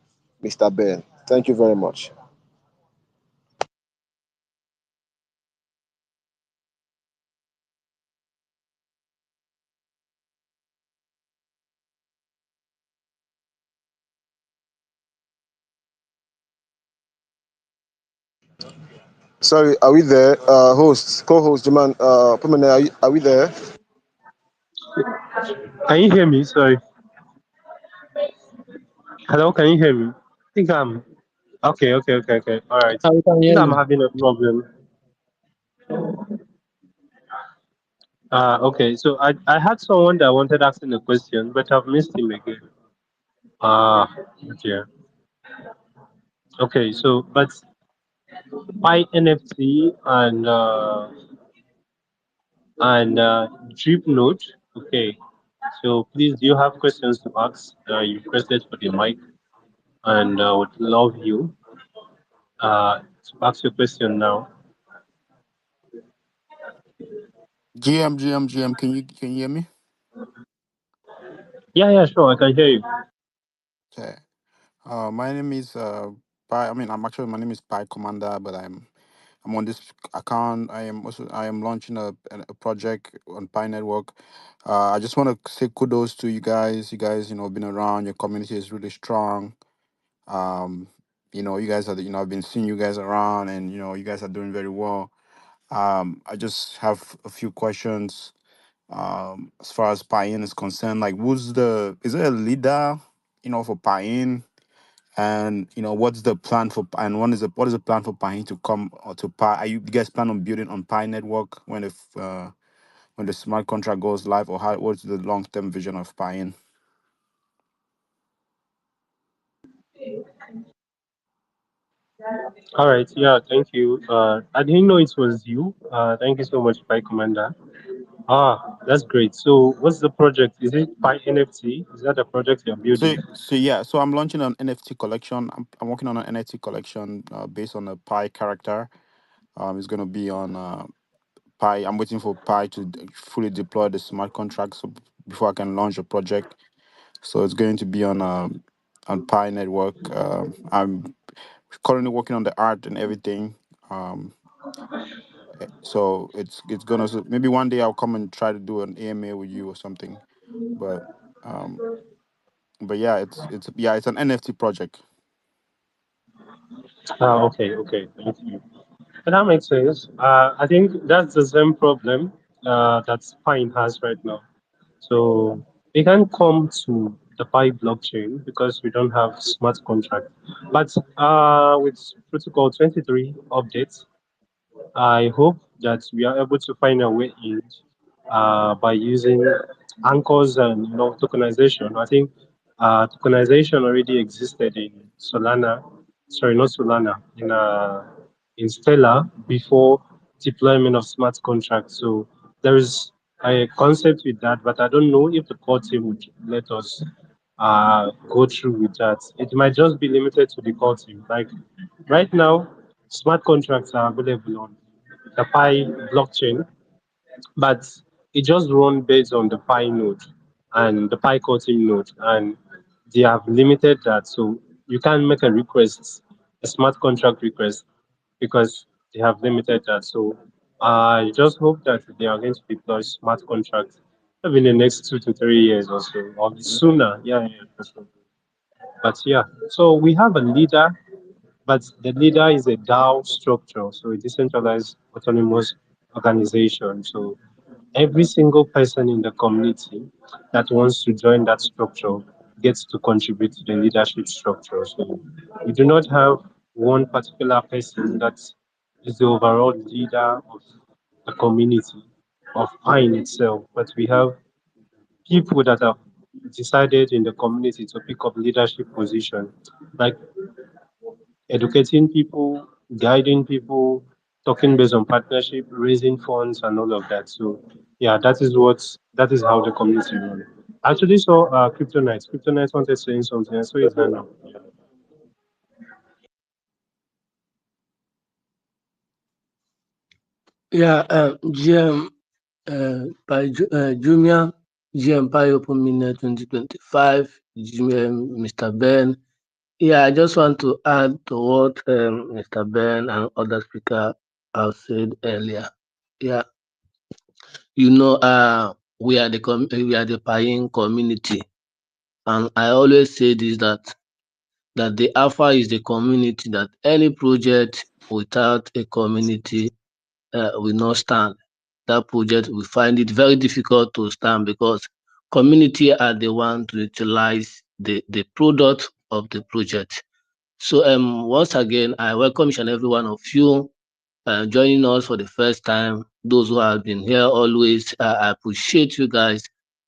Mr. Ben. Thank you very much. Sorry, are we there? Host, co-host, Jaman, Pumene, are we there? Can you hear me? Sorry. Hello, can you hear me? I think I'm okay, okay, okay, okay. All right. I can I hear think I'm you. having a problem. Okay. So I had someone that wanted asking a question, but I've missed him again. Okay. Okay. So, but by NFT and And drip note. Okay. So please, do you have questions to ask? You requested for the mic, and would love you to ask your question now. GM, can you hear me? Yeah, yeah, sure. I can hear you. Okay. My name is Pi. I mean, I'm actually my name is Pi Commander, but I'm on this account. I am launching a project on Pi Network. I just want to say kudos to you guys. You guys, been around. Your community is really strong. Um, you guys are I've been seeing you guys around, and you guys are doing very well. I just have a few questions. As far as Pain is concerned, like is there a leader, for Pain? And what's the plan for and what is the plan for Pain to come or to Pi? Are you guys plan on building on Pi network when the smart contract goes live, or what's the long term vision of Pain? All right. Yeah, thank you. I didn't know it was you. Thank you so much, Pi Commander. Ah, that's great. So, what's the project? Is it Pi NFT? Is that the project you're building? So I'm launching an NFT collection. I'm working on an NFT collection based on a Pi character. It's gonna be on Pi. I'm waiting for Pi to fully deploy the smart contract so before I can launch a project. So it's going to be on Pi Network. I'm currently working on the art and everything. Um, so it's gonna maybe one day I'll come and try to do an AMA with you or something. But um, but yeah, it's an NFT project. Ah, okay, okay. Thank you. That makes sense. I think that's the same problem that Pine has right now. So we can come to the Pi blockchain because we don't have smart contract. But with Protocol 23 updates, I hope that we are able to find a way in by using anchors and tokenization. I think tokenization already existed in Solana, sorry, not Solana, in Stellar before deployment of smart contracts. So there is a concept with that, but I don't know if the core team would let us go through with that. It might just be limited to the core team. Like right now, smart contracts are available on the Pi blockchain, but it just run based on the Pi node and the Pi core team node, and they have limited that. So you can't make a request, a smart contract request, because they have limited that. So I just hope that they are going to deploy smart contracts maybe in the next 2 to 3 years or so, or sooner. Yeah, yeah, for sure. But yeah, so we have a leader, but the leader is a DAO structure, so a decentralized autonomous organization. So every single person in the community that wants to join that structure gets to contribute to the leadership structure. So we do not have one particular person that is the overall leader of the community of Pine itself, but we have people that have decided in the community to pick up leadership position, like educating people, guiding people, talking based on partnership, raising funds, and all of that. So, yeah, that is how the community runs. Actually, saw Kryptonite. Kryptonite wanted saying something. I saw his hand up. Yeah, GM Jumia, GM Pi Open Mainnet 2025, GM Mr. Ben. Yeah, I just want to add to what Mr. Ben and other speaker have said earlier. Yeah, we are the Paying community, and I always say this that the alpha is the community. That any project without a community will not stand. That project we find it very difficult to stand because community are the one to utilize the product of the project. So once again, I welcome each and every one of you joining us for the first time. Those who have been here always, I appreciate you guys.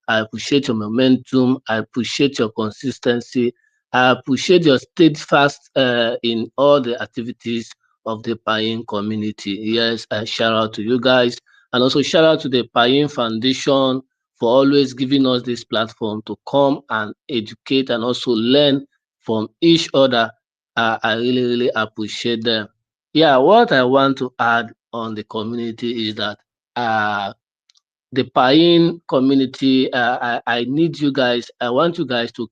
I appreciate your momentum. I appreciate your consistency. I appreciate your steadfast in all the activities of the buying community. Yes, I shout out to you guys. And also shout out to the Piin Foundation for always giving us this platform to come and educate and also learn from each other. I really, really appreciate them. Yeah, what I want to add on the community is that uh, the Piin community, I need you guys, I want you guys to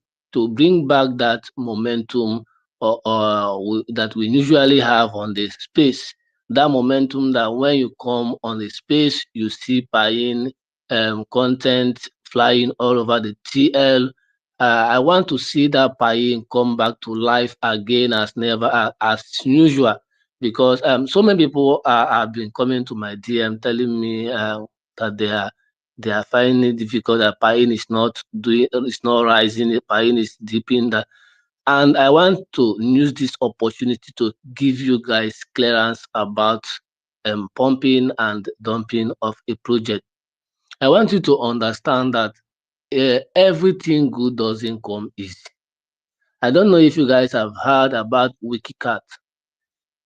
bring back that momentum that we usually have on the space. That momentum that when you come on the space, you see Piin content flying all over the TL. I want to see that Piin come back to life again as never as usual, because so many people have been coming to my DM telling me that they are finding it difficult, that Piin is not doing, it's not rising, Piin is dipping that. And I want to use this opportunity to give you guys clearance about pumping and dumping of a project. I want you to understand that everything good doesn't come easy. I don't know if you guys have heard about WikiCat.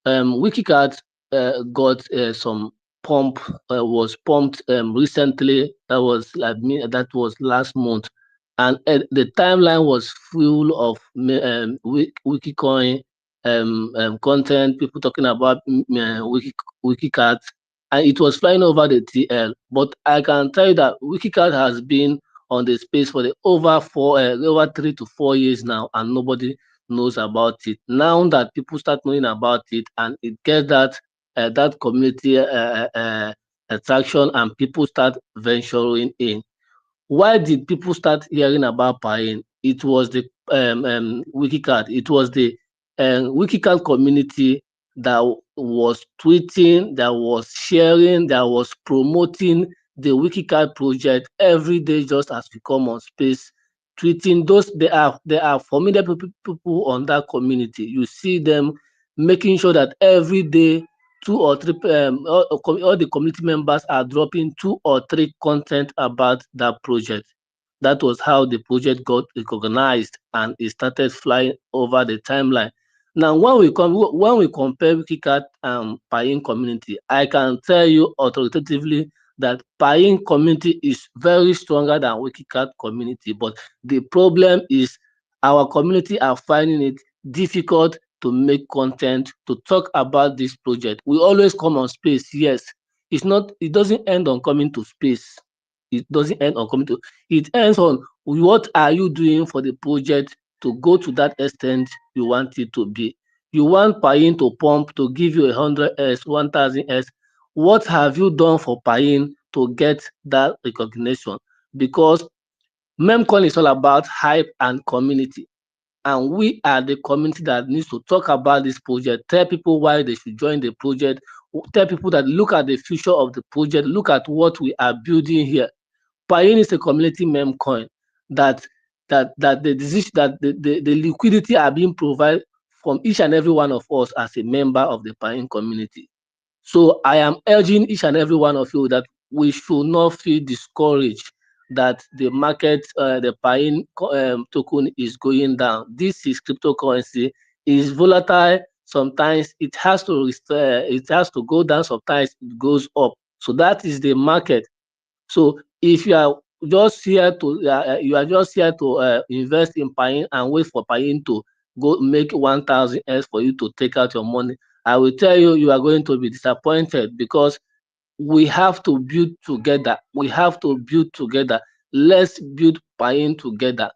WikiCat got some pump was pumped recently. That was last month, and the timeline was full of Wikicoin content. People talking about WikiCat, and it was flying over the TL. But I can tell you that WikiCat has been on the space for the over 3 to 4 years now, and nobody knows about it. Now that people start knowing about it, and it gets that community attraction, and people start venturing in. Why did people start hearing about Piin? It was the WikiCat. It was the WikiCat community that was tweeting, that was sharing, that was promoting the WikiCat project every day, just as we come on space, tweeting. They are formidable people on that community. You see them making sure that every day two or three all the community members are dropping two or three content about that project. That was how the project got recognized and it started flying over the timeline. Now, when we compare WikiCat and Piin community, I can tell you authoritatively that Piin community is very stronger than WikiCat community. But the problem is our community are finding it difficult to make content to talk about this project. We always come on space, yes. It doesn't end on coming to space. It doesn't end on coming to it ends on what are you doing for the project to go to that extent you want it to be. You want Piin to pump to give you 100s, 1000s. What have you done for Piin to get that recognition? Because memcoin is all about hype and community, and we are the community that needs to talk about this project, tell people why they should join the project, tell people that look at the future of the project, look at what we are building here. Piin is a community meme coin that the decision that the liquidity are being provided from each and every one of us as a member of the Piin community. So I am urging each and every one of you that we should not feel discouraged that the market, the Piin token is going down. This is cryptocurrency. It is volatile. Sometimes it has to go down. Sometimes it goes up. So that is the market. So if you are just here to invest in Piin and wait for Piin to go make 1000s for you to take out your money, I will tell you, you are going to be disappointed, because we have to build together. We have to build together. Let's build Piin together.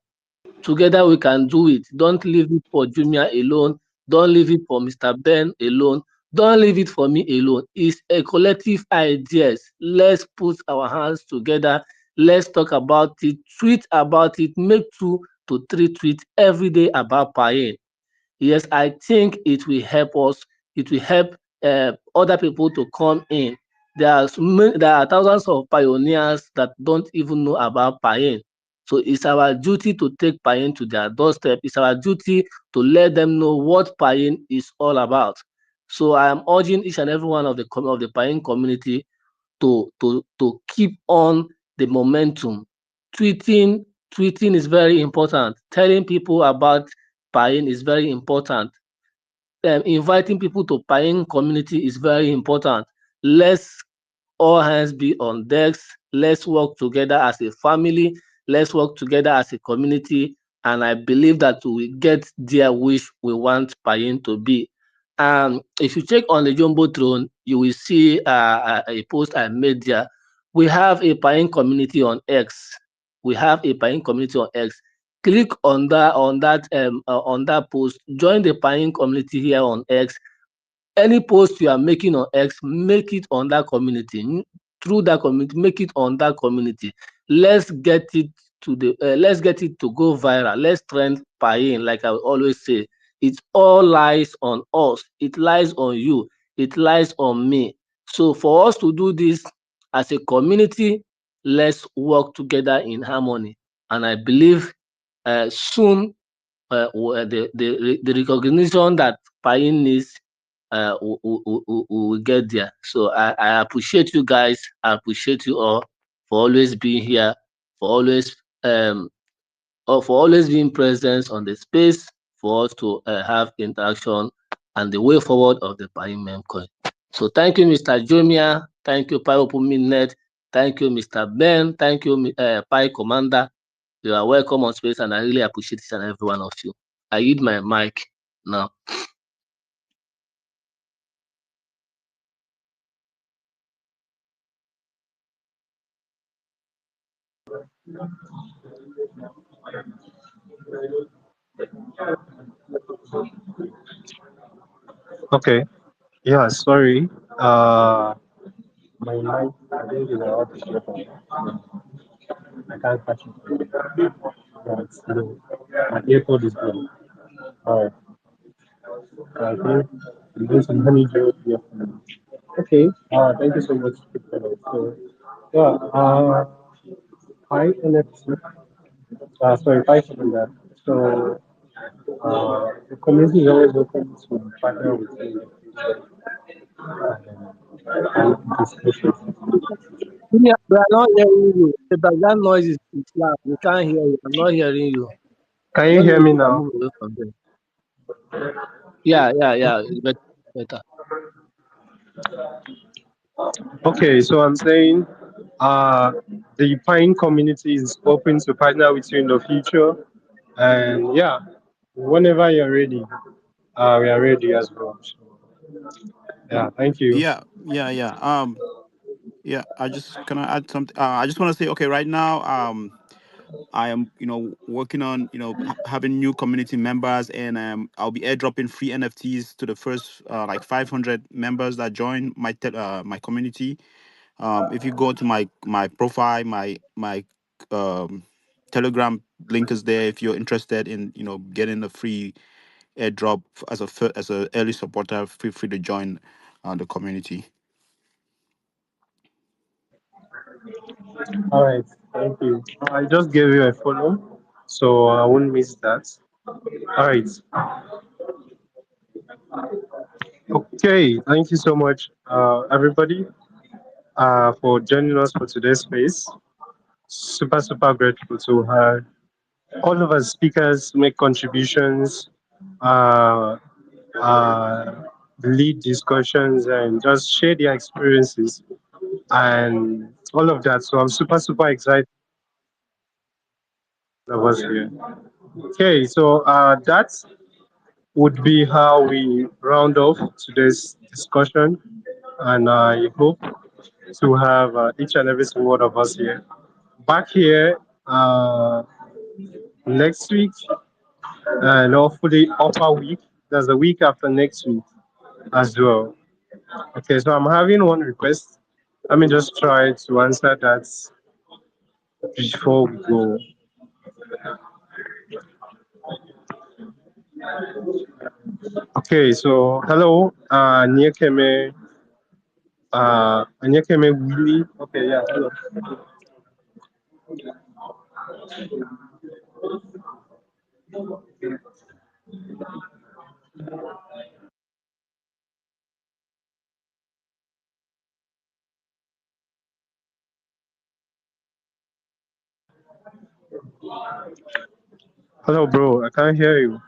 Together we can do it. Don't leave it for Jumia alone. Don't leave it for Mr. Ben alone. Don't leave it for me alone. It's a collective ideas. Let's put our hands together. Let's talk about it. Tweet about it. Make 2 to 3 tweets every day about Piin. Yes, I think it will help us. It will help other people to come in. There are thousands of pioneers that don't even know about Piin. So it's our duty to take Piin to their doorstep. It's our duty to let them know what Piin is all about. So I am urging each and every one of the Piin community to keep on the momentum. Tweeting tweeting is very important. Telling people about Piin is very important. Inviting people to Piin community is very important. Let's all hands be on decks. Let's work together as a family. Let's work together as a community. And I believe that we will get there which we want Piin to be. If you check on the Jumbotron, you will see a post I made there. We have a Piin community on X. We have a Piin community on X. Click on that post. Join the Piin community here on X. Any post you are making on X, make it on that community. Through that community, make it on that community. Let's get it let's get it to go viral. Let's trend Piin, like I always say. It all lies on us. It lies on you. It lies on me. So for us to do this as a community, let's work together in harmony. And I believe soon the recognition that Piin needs will get there. So I appreciate you guys. I appreciate you all for always being here, for always um for always being present on the space for us to have interaction and the way forward of the Piin memcoin. So thank you, Mr. Jomia. Thank you, Pi Open Midnet. Thank you, Mr. Ben. Thank you, Pi Commander. You are welcome on space, and I really appreciate each and every one of you. I yield my mic now. Okay. Yeah, sorry. My mic, I think is out of shape. I can't catch it. Yeah, it's low. My earpod is low. Alright. I think I'm going to manage your earphone. Okay. Thank you so much for that. So, yeah. Hi, NFT. Sorry, hi, for that. So, the community is always open to partner with you and discussion. Yeah, we are not hearing you. The background noise is loud. We can't hear you. I'm not hearing you. Can I you don't know hear if me you can now? move away from there. Yeah. It's better. Okay, so I'm saying uh, the Pine community is open to partner with you in the future. And yeah, whenever you're ready, we are ready as well. So, yeah, thank you. Yeah. I just can I add something? I just want to say, okay, right now, I am, working on, having new community members, and I'll be airdropping free NFTs to the first like 500 members that join my community. If you go to my profile, my um, Telegram link is there. If you're interested in, getting a free airdrop as a early supporter, feel free to join the community. All right, thank you. I just gave you a follow, so I won't miss that. All right, okay, thank you so much, everybody, for joining us for today's space. Super, super grateful to have all of us speakers make contributions, uh, uh, lead discussions, and just share their experiences and all of that. So I'm super, super excited of us here. Okay, so that would be how we round off today's discussion, and I hope to have each and every single one of us here back here next week, and hopefully upper week. That's the week after next week as well. Okay, so I'm having one request. Let me just try to answer that before we go. Okay, so hello, Nyekeme Willie. Okay, yeah, hello. Hello, bro. I can't hear you.